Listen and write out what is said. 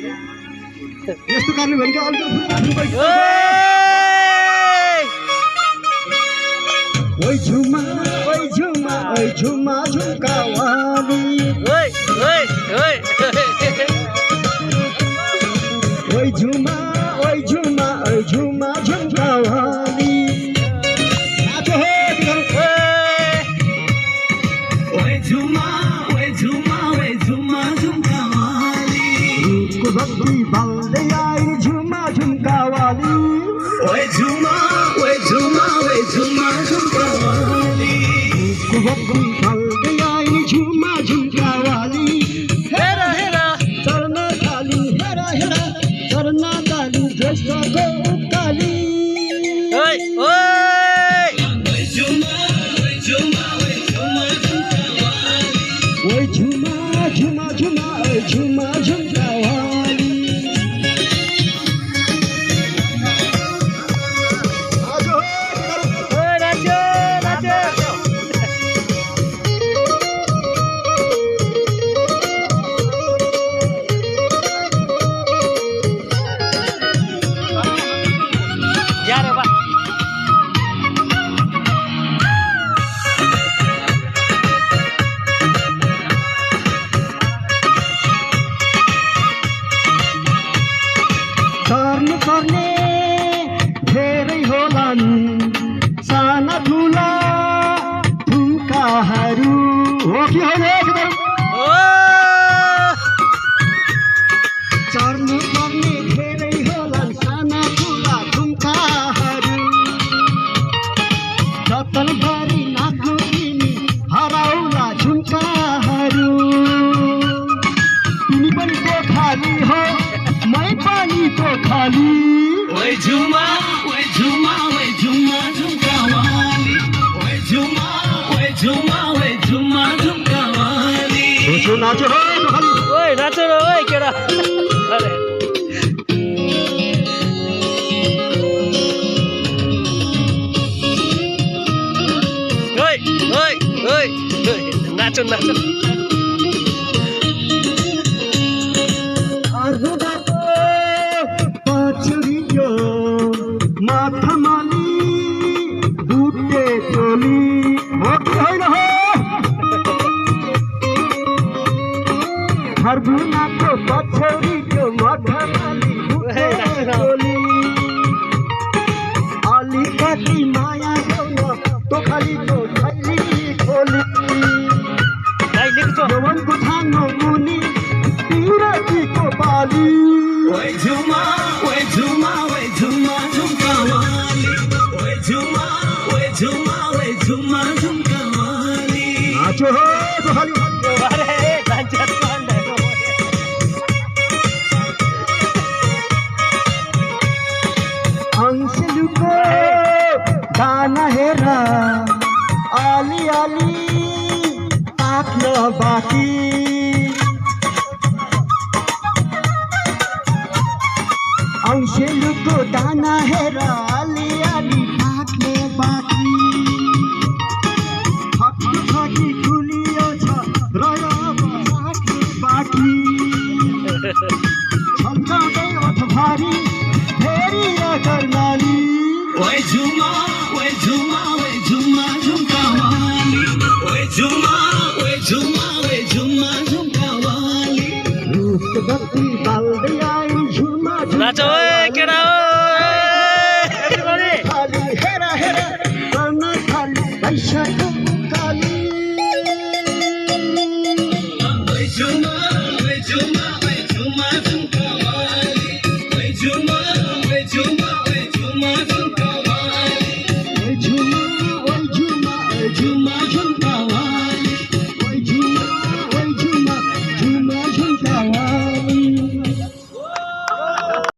यस्तो कारणले भने ओइ झुमा झुमका वाली ओइ झुमा झुमका वाली भक्ति बल्दै आई झुमा झुमका वाली ओए झुमा झुमका वाली भक्ति बल्दै आई झुमा झुमका वाली हेरा हेरा चर्ना थाली हेरा हेरा चर्ना थाली जस्तो काली ओए झुमा झुमका वाली ओए झुमा झुमका वाली चर्नु पर्ने धेरै होलान् साना ठुला ठुम्काहरू हो कि होइन चर्नु पर्ने धेरै होलान् साना ठुला ठुम्काहरू जतनभरि नाच्नु तिमी हराउला झुम्काहरू तिमी पनि तो खाली हो मै पनि तो खाली ओए झुमा झुमका वाली ओए झुमा झुमका वाली नाचो हो खाली ओए नाचो न ओए केडा अरे ओए नाचो पछुरियो माथामाली बुटे टोली हो कि होइन हो हर्बुनाको पछुरियो माथामाली बुटे टोली अलिकति माया गर्न तोखालीको थैली खोली जवनको थानो मुनि पिरतीको बाली ओए झुमा झुमका वाली ओए झुमा झुमका वाली नाचो हो तो खाली अरे डान्सर अंशलुको गाना हेरा आली ताक्न बाकी अंशलुको दाना हेरा आली ताक्ने बाकी थकी खुलियो छ रह्यो बाकी छल्काउँदै ओठ भारी फेरि कर्णाली ओए झुमा झुमका वाली ओए झुमा झुमका वाली रूप भक्ति बल्दै आई झुमा नाचो ओए केडा ओए खाली हेरा हेरा गर्न थाली पैसाको